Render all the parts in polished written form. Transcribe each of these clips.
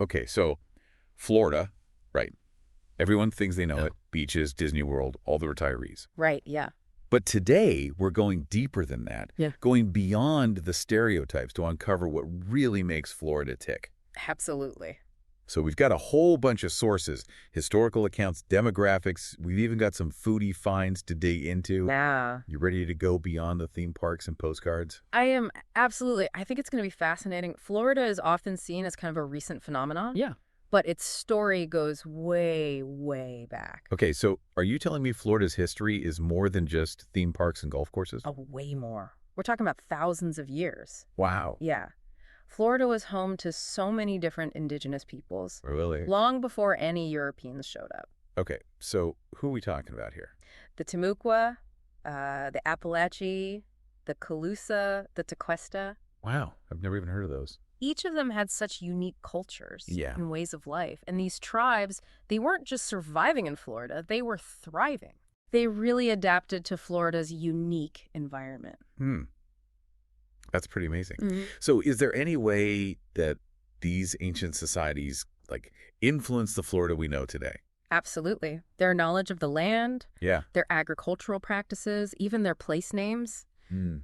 Okay, so Florida, right? Everyone thinks they know Yeah. it. Beaches, Disney World, all the retirees. Right, yeah. But today, we're going deeper than that, Yeah. going beyond the stereotypes to uncover what really makes Florida tick. Absolutely. So we've got a whole bunch of sources, historical accounts, demographics. We've even got some foodie finds to dig into. Yeah. You ready to go beyond the theme parks and postcards? I am absolutely. I think it's going to be fascinating. Florida is often seen as kind of a recent phenomenon. Yeah. But its story goes way, way back. Okay, so are you telling me Florida's history is more than just theme parks and golf courses? Oh, way more. We're talking about thousands of years. Wow. Yeah. Florida was home to so many different indigenous peoples Really? long before any Europeans showed up. Okay, so who are we talking about here? The Timucua, the Appalachee, the Calusa, the Tequesta. Wow, I've never even heard of those. Each of them had such unique cultures Yeah. and ways of life. And these tribes, they weren't just surviving in Florida, they were thriving. They really adapted to Florida's unique environment. That's pretty amazing. So is there any way that these ancient societies influence the Florida we know today? Absolutely. Their knowledge of the land, Yeah. their agricultural practices, even their place names,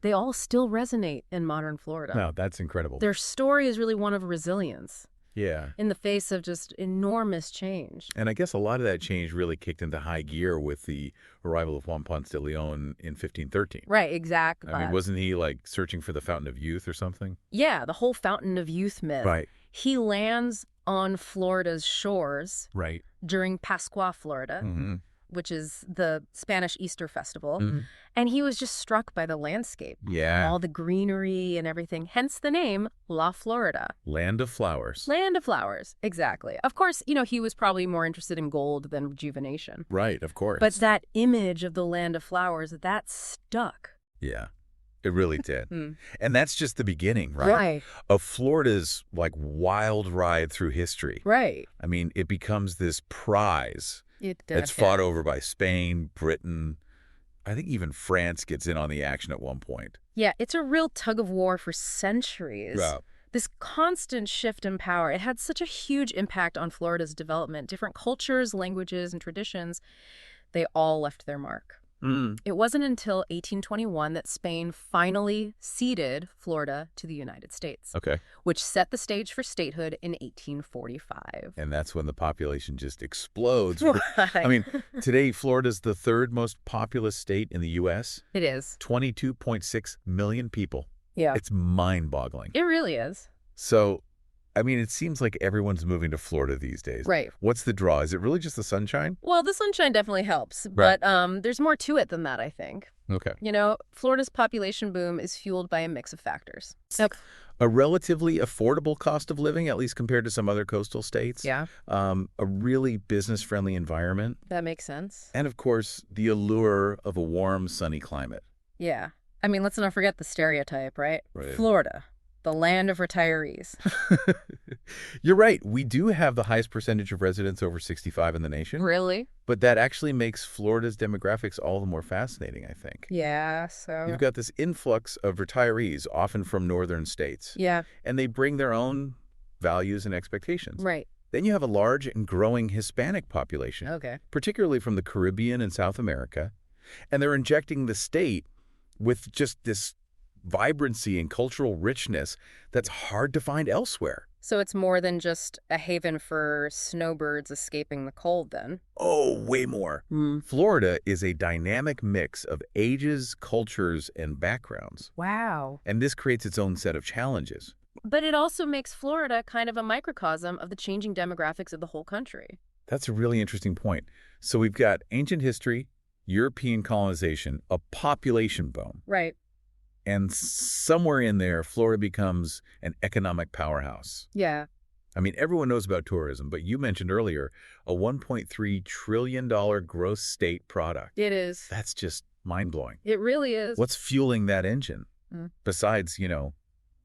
they all still resonate in modern Florida. No, that's incredible. Their story is really one of resilience Yeah. in the face of just enormous change. And I guess a lot of that change really kicked into high gear with the arrival of Juan Ponce de Leon in 1513. Right, exactly. I mean, wasn't he searching for the Fountain of Youth or something? Yeah, the whole Fountain of Youth myth. Right. He lands on Florida's shores Right. during Pascua, Florida, which is the Spanish Easter festival. And he was just struck by the landscape. Yeah. All the greenery and everything. Hence the name La Florida. Land of flowers. Land of flowers. Exactly. Of course, he was probably more interested in gold than rejuvenation. Right, of course. But that image of the land of flowers, that stuck. Yeah, it really did. And that's just the beginning, right? Right. Of Florida's wild ride through history. Right. I mean, it becomes this prize It that's fought over by Spain, Britain. I think even France gets in on the action at one point. Yeah, it's a real tug of war for centuries. Yeah. This constant shift in power, it had such a huge impact on Florida's development. Different cultures, languages, and traditions, they all left their mark. It wasn't until 1821 that Spain finally ceded Florida to the United States, Okay. which set the stage for statehood in 1845. And that's when the population just explodes. Right. I mean, today, Florida's the third most populous state in the U.S. It is. 22.6 million people. Yeah. It's mind-boggling. It really is. So, I mean, it seems like everyone's moving to Florida these days. Right. What's the draw? Is it really just the sunshine? Well, the sunshine definitely helps, Right. but there's more to it than that, I think. Okay. Florida's population boom is fueled by a mix of factors. A relatively affordable cost of living, at least compared to some other coastal states. Yeah, A really business-friendly environment. that makes sense. And, of course, the allure of a warm, sunny climate. Yeah. I mean, let's not forget the stereotype, right? Right. Florida, the land of retirees. You're right. We do have the highest percentage of residents over 65 in the nation. Really? But that actually makes Florida's demographics all the more fascinating, I think. Yeah, so... You've got this influx of retirees, often from northern states. Yeah, And they bring their own values and expectations. right. Then you have a large and growing Hispanic population, Okay. particularly from the Caribbean and South America. And they're injecting the state with just this vibrancy and cultural richness that's hard to find elsewhere. So it's more than just a haven for snowbirds escaping the cold, then? Oh, way more. Florida is a dynamic mix of ages, cultures, and backgrounds. Wow. And this creates its own set of challenges. But it also makes Florida kind of a microcosm of the changing demographics of the whole country. That's a really interesting point. So we've got ancient history, European colonization, a population boom. Right. And somewhere in there, Florida becomes an economic powerhouse. Yeah. I mean, everyone knows about tourism, but you mentioned earlier a $1.3 trillion gross state product. It is. That's just mind-blowing. It really is. What's fueling that engine? Besides,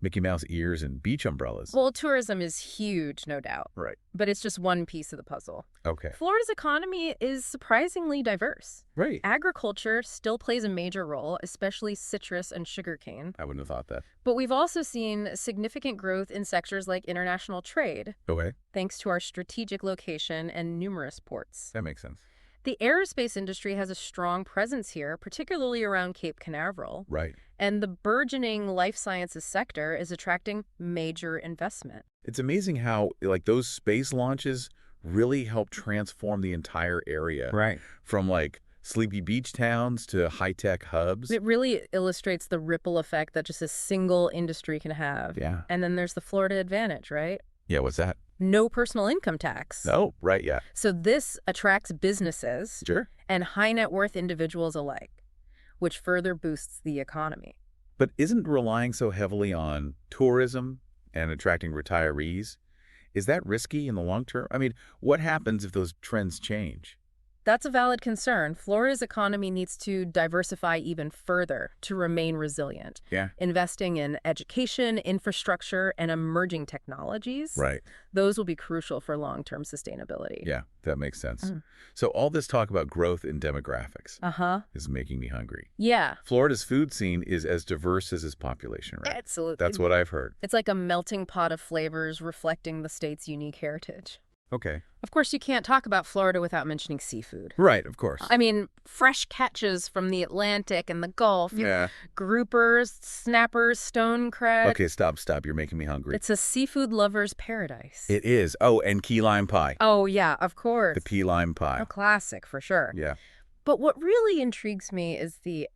Mickey Mouse ears and beach umbrellas. Well, tourism is huge, no doubt. Right. But it's just one piece of the puzzle. Okay. Florida's economy is surprisingly diverse. Right. Agriculture still plays a major role, especially citrus and sugarcane. I wouldn't have thought that. But we've also seen significant growth in sectors like international trade, Okay. thanks to our strategic location and numerous ports. That makes sense. The aerospace industry has a strong presence here, particularly around Cape Canaveral. Right. And the burgeoning life sciences sector is attracting major investment. It's amazing how, like, those space launches really help transform the entire area. Right. From, like, sleepy beach towns to high-tech hubs. It really illustrates the ripple effect that just a single industry can have. Yeah. And then there's the Florida advantage, right? Yeah, what's that? No personal income tax. Oh, right, yeah. So this attracts businesses Sure. and high net worth individuals alike, which further boosts the economy. But isn't relying so heavily on tourism and attracting retirees, is that risky in the long term? I mean, what happens if those trends change? That's a valid concern. Florida's economy needs to diversify even further to remain resilient. Yeah. Investing in education, infrastructure, and emerging technologies. Right. Those will be crucial for long-term sustainability. Yeah, that makes sense. So all this talk about growth in demographics is making me hungry. Yeah. Florida's food scene is as diverse as its population, right? Absolutely. That's what I've heard. It's like a melting pot of flavors reflecting the state's unique heritage. Okay. Of course, you can't talk about Florida without mentioning seafood. Right, of course. I mean, fresh catches from the Atlantic and the Gulf. Yeah. Groupers, snappers, stone crab. Okay, stop. You're making me hungry. It's a seafood lover's paradise. It is. Oh, and key lime pie. Oh, yeah, of course. The key lime pie. A classic, for sure. Yeah. But what really intrigues me is the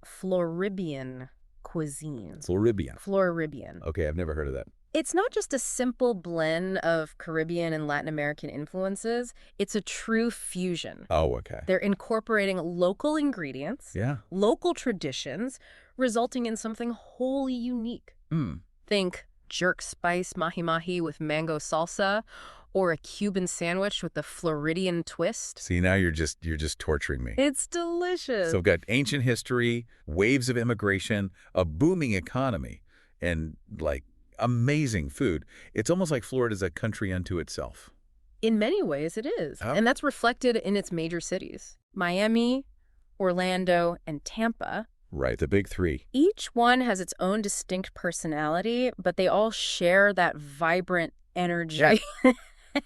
Floribian cuisine. Floribian. Floribian. Okay, I've never heard of that. It's not just a simple blend of Caribbean and Latin American influences. It's a true fusion. Oh, okay. They're incorporating local ingredients, Yeah. local traditions, resulting in something wholly unique. Think jerk spice mahi-mahi with mango salsa, or a Cuban sandwich with the Floridian twist. See, now you're just torturing me. It's delicious. So we've got ancient history, waves of immigration, a booming economy, and, like, amazing food. It's almost like Florida's a country unto itself. In many ways, it is. Oh. And that's reflected in its major cities. Miami, Orlando, and Tampa. Right, the big three. Each one has its own distinct personality, but they all share that vibrant energy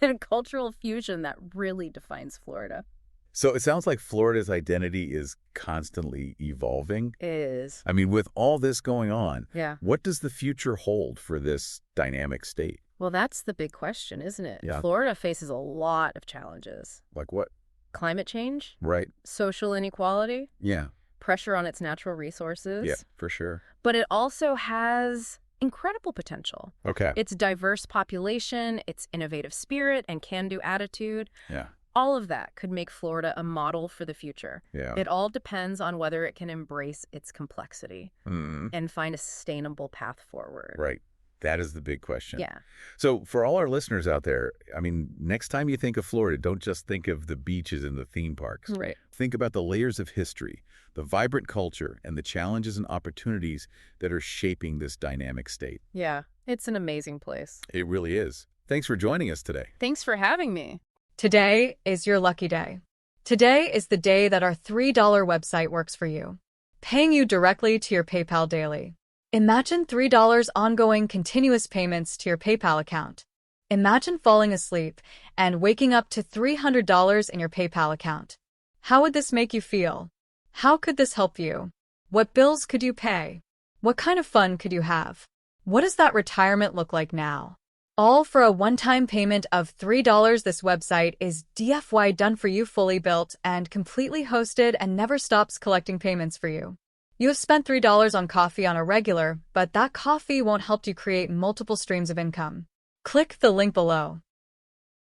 and cultural fusion that really defines Florida. So it sounds like Florida's identity is constantly evolving. It is. I mean, with all this going on, Yeah. what does the future hold for this dynamic state? Well, that's the big question, isn't it? Yeah. Florida faces a lot of challenges. Like what? Climate change, Right. social inequality, Yeah. pressure on its natural resources. Yeah, for sure. But it also has incredible potential. Okay. Its diverse population, its innovative spirit and can-do attitude, Yeah. all of that could make Florida a model for the future. Yeah. It all depends on whether it can embrace its complexity Mm. and find a sustainable path forward. Right. That is the big question. Yeah. So for all our listeners out there, I mean, next time you think of Florida, don't just think of the beaches and the theme parks. Right. Think about the layers of history, the vibrant culture, and the challenges and opportunities that are shaping this dynamic state. Yeah. It's an amazing place. It really is. Thanks for joining us today. Thanks for having me. Today is your lucky day. Today is the day that our $3 website works for you, paying you directly to your PayPal daily. Imagine $3 ongoing continuous payments to your PayPal account. Imagine falling asleep and waking up to $300 in your PayPal account. How would this make you feel? How could this help you? What bills could you pay? What kind of fun could you have? What does that retirement look like now? All for a one-time payment of $3. This website is DFY done for you, fully built and completely hosted, and never stops collecting payments for you. You have spent $3 on coffee on a regular, but that coffee won't help you create multiple streams of income. Click the link below.